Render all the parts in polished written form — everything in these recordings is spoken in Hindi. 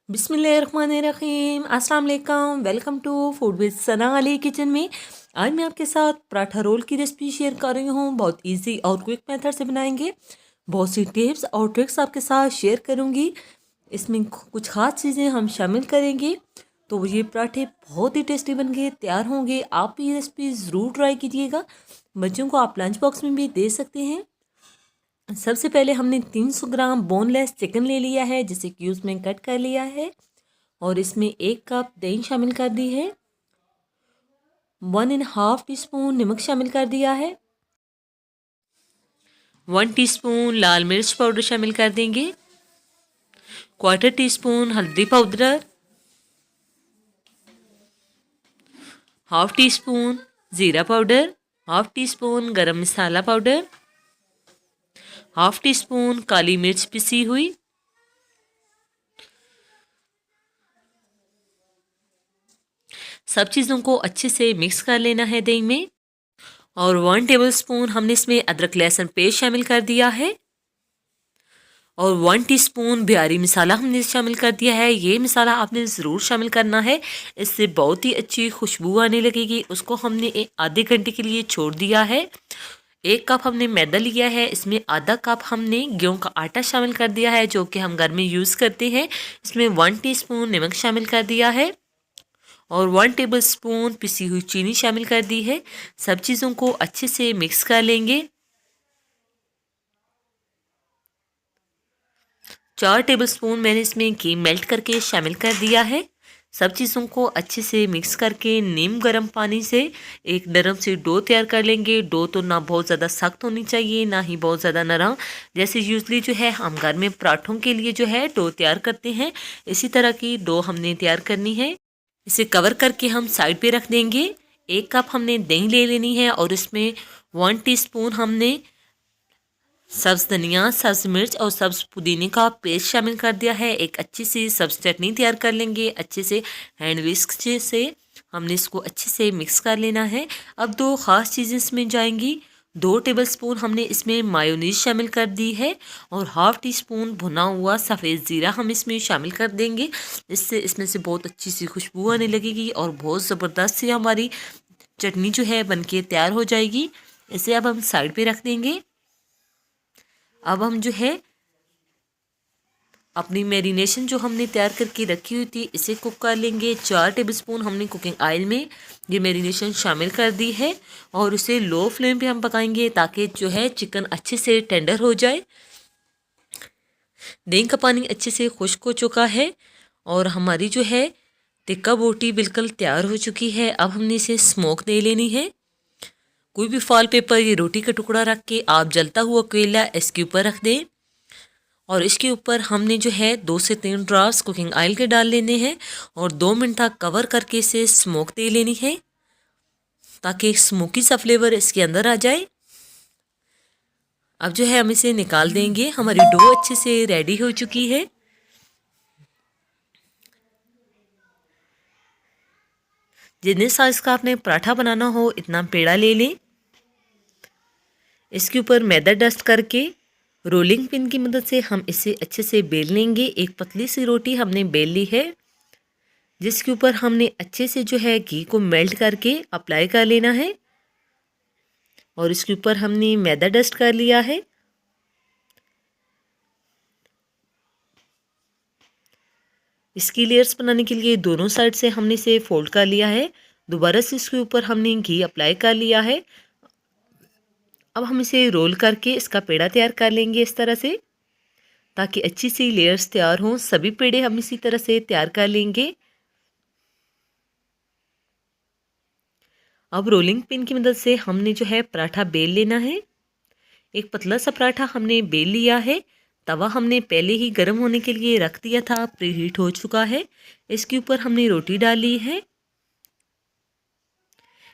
बिस्मिल्लाहिर्रहमानिर्रहीम, अस्सलाम वालेकुम। Welcome to food with Sana Ali kitchen में। आज मैं आपके साथ पराठा रोल की रेसिपी शेयर कर रही हूँ। बहुत इजी और क्विक मेथड से बनाएंगे। बहुत सी टिप्स और ट्रिक्स आपके साथ शेयर करूँगी। इसमें कुछ ख़ास चीज़ें हम शामिल करेंगे तो ये पराठे बहुत ही टेस्टी बन के तैयार होंगे। आप ये रेसिपी ज़रूर ट्राई कीजिएगा। बच्चों को आप लंच बॉक्स में भी दे सकते हैं। सबसे पहले हमने 300 ग्राम बोनलेस चिकन ले लिया है, जिसे क्यूब्स में कट कर लिया है और इसमें 1 कप दही शामिल कर दी है। 1.5 टीस्पून नमक शामिल कर दिया है। 1 टीस्पून लाल मिर्च पाउडर शामिल कर देंगे। 1/4 टीस्पून हल्दी पाउडर, 1/2 टीस्पून ज़ीरा पाउडर, 1/2 टीस्पून गरम मसाला पाउडर, 1/2 टीस्पून काली मिर्च पिसी हुई, सब चीज़ों को अच्छे से मिक्स कर लेना है दही में। और 1 टेबलस्पून हमने इसमें अदरक लहसुन पेस्ट शामिल कर दिया है और 1 टीस्पून बिहारी मसाला हमने शामिल कर दिया है। ये मसाला आपने ज़रूर शामिल करना है, इससे बहुत ही अच्छी खुशबू आने लगेगी। उसको हमने आधे घंटे के लिए छोड़ दिया है। 1 कप हमने मैदा लिया है, इसमें आधा कप हमने गेहूं का आटा शामिल कर दिया है, जो कि हम घर में यूज़ करते हैं। इसमें 1 टीस्पून नमक शामिल कर दिया है और 1 टेबलस्पून पिसी हुई चीनी शामिल कर दी है। सब चीज़ों को अच्छे से मिक्स कर लेंगे। 4 टेबलस्पून मैंने इसमें घी मेल्ट करके शामिल कर दिया है। सब चीज़ों को अच्छे से मिक्स करके नीम गर्म पानी से एक नरम सी डो तैयार कर लेंगे। डो तो ना बहुत ज़्यादा सख्त होनी चाहिए, ना ही बहुत ज़्यादा नरम। जैसे यूजली जो है हम घर में पराठों के लिए जो है डो तैयार करते हैं, इसी तरह की डो हमने तैयार करनी है। इसे कवर करके हम साइड पे रख देंगे। 1 कप हमने दही ले लेनी है और इसमें 1 टीस्पून हमने सब्ज़ धनिया, सब्ज़ मिर्च और सब्ज़ पुदीने का पेस्ट शामिल कर दिया है। एक अच्छी सी सब्ज़ चटनी तैयार कर लेंगे। अच्छे से हैंड विस्क से हमने इसको अच्छे से मिक्स कर लेना है। अब 2 ख़ास चीज़ें इसमें जाएंगी। 2 टेबलस्पून हमने इसमें मायोनीज शामिल कर दी है और 1/2 टीस्पून भुना हुआ सफ़ेद ज़ीरा हम इसमें शामिल कर देंगे। इससे इसमें से बहुत अच्छी सी खुशबू आने लगेगी और बहुत ज़बरदस्त सी हमारी चटनी जो है बनके तैयार हो जाएगी। इसे अब हम साइड पे रख देंगे। अब हम जो है अपनी मैरिनेशन जो हमने तैयार करके रखी हुई थी, इसे कुक कर लेंगे। 4 टेबलस्पून हमने कुकिंग ऑयल में ये मैरिनेशन शामिल कर दी है और इसे लो फ्लेम पे हम पकाएंगे ताकि जो है चिकन अच्छे से टेंडर हो जाए। दही का पानी अच्छे से खुश्क हो चुका है और हमारी जो है टिक्का बोटी बिल्कुल तैयार हो चुकी है। अब हमने इसे स्मोक दे लेनी है। कोई भी फॉल पेपर या रोटी का टुकड़ा रख के आप जलता हुआ कोयला इसके ऊपर रख दें और इसके ऊपर हमने जो है 2 से 3 ड्रॉप्स कुकिंग ऑयल के डाल लेने हैं और 2 मिनट तक कवर करके इसे स्मोक दे लेनी है ताकि स्मोकी सा फ्लेवर इसके अंदर आ जाए। अब जो है हम इसे निकाल देंगे। हमारी डो अच्छे से रेडी हो चुकी है। जितने साइज का आपने पराठा बनाना हो इतना पेड़ा ले लें। इसके ऊपर मैदा डस्ट करके रोलिंग पिन की मदद से हम इसे अच्छे से बेल लेंगे। एक पतली सी रोटी हमने बेल ली है, जिसके ऊपर हमने अच्छे से जो है घी को मेल्ट करके अप्लाई कर लेना है और इसके ऊपर हमने मैदा डस्ट कर लिया है। इसकी लेयर्स बनाने के लिए दोनों साइड से हमने इसे फोल्ड कर लिया है। दोबारा से इसके ऊपर हमने घी अप्लाई कर लिया है। अब हम इसे रोल करके इसका पेड़ा तैयार कर लेंगे इस तरह से, ताकि अच्छी सी लेयर्स तैयार हों। सभी पेड़े हम इसी तरह से तैयार कर लेंगे। अब रोलिंग पिन की मदद से हमने जो है पराठा बेल लेना है। एक पतला सा पराठा हमने बेल लिया है। तवा हमने पहले ही गर्म होने के लिए रख दिया था, प्री हीट हो चुका है। इसके ऊपर हमने रोटी डाली है।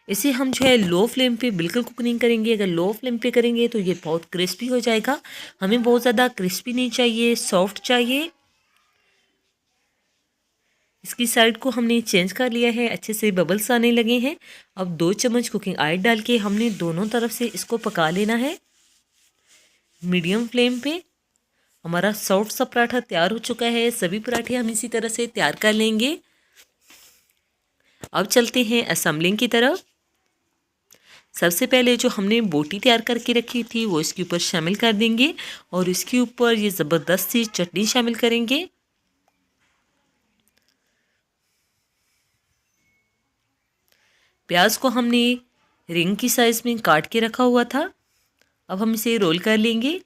इसे हम जो है लो फ्लेम पे बिल्कुल कुक नहीं करेंगे। अगर लो फ्लेम पे करेंगे तो ये बहुत क्रिस्पी हो जाएगा। हमें बहुत ज़्यादा क्रिस्पी नहीं चाहिए, सॉफ्ट चाहिए। इसकी साइड को हमने चेंज कर लिया है। अच्छे से बबल्स आने लगे हैं। अब 2 चम्मच कुकिंग ऑयल डाल के हमने दोनों तरफ से इसको पका लेना है मीडियम फ्लेम पे। हमारा सॉफ्ट सा पराठा तैयार हो चुका है। सभी पराठे हम इसी तरह से तैयार कर लेंगे। अब चलते हैं असेंबलिंग की तरफ। सबसे पहले जो हमने बोटी तैयार करके रखी थी वो इसके ऊपर शामिल कर देंगे और इसके ऊपर ये ज़बरदस्त सी चटनी शामिल करेंगे। प्याज को हमने रिंग की साइज़ में काट के रखा हुआ था। अब हम इसे रोल कर लेंगे।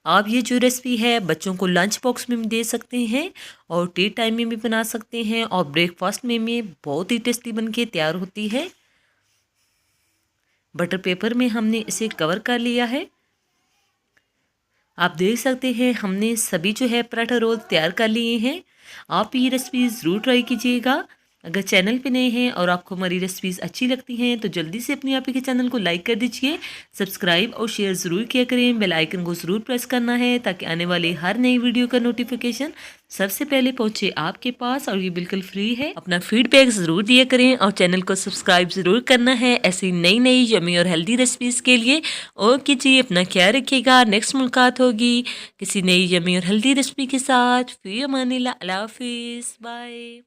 आप ये जो रेसिपी है बच्चों को लंच बॉक्स में भी दे सकते हैं और टी टाइम में भी बना सकते हैं और ब्रेकफास्ट में भी बहुत ही टेस्टी बन के तैयार होती है। बटर पेपर में हमने इसे कवर कर लिया है। आप देख सकते हैं हमने सभी जो है पराठा रोल तैयार कर लिए हैं। आप ये रेसिपी ज़रूर ट्राई कीजिएगा। अगर चैनल पे नए हैं और आपको हमारी रेसिपीज़ अच्छी लगती हैं तो जल्दी से अपने आप के चैनल को लाइक कर दीजिए, सब्सक्राइब और शेयर ज़रूर किया करें। बेल आइकन को ज़रूर प्रेस करना है ताकि आने वाले हर नई वीडियो का नोटिफिकेशन सबसे पहले पहुंचे आपके पास, और ये बिल्कुल फ्री है। अपना फीडबैक ज़रूर दिया करें और चैनल को सब्सक्राइब ज़रूर करना है ऐसी नई नई यम्मी और हेल्दी रेसिपीज़ के लिए। ओके जी, अपना ख्याल रखिएगा। नेक्स्ट मुलाकात होगी किसी नई यम्मी और हेल्दी रेसिपी के साथ। फी अमानिल्लाह, अल्लाह हाफिज़, बाय।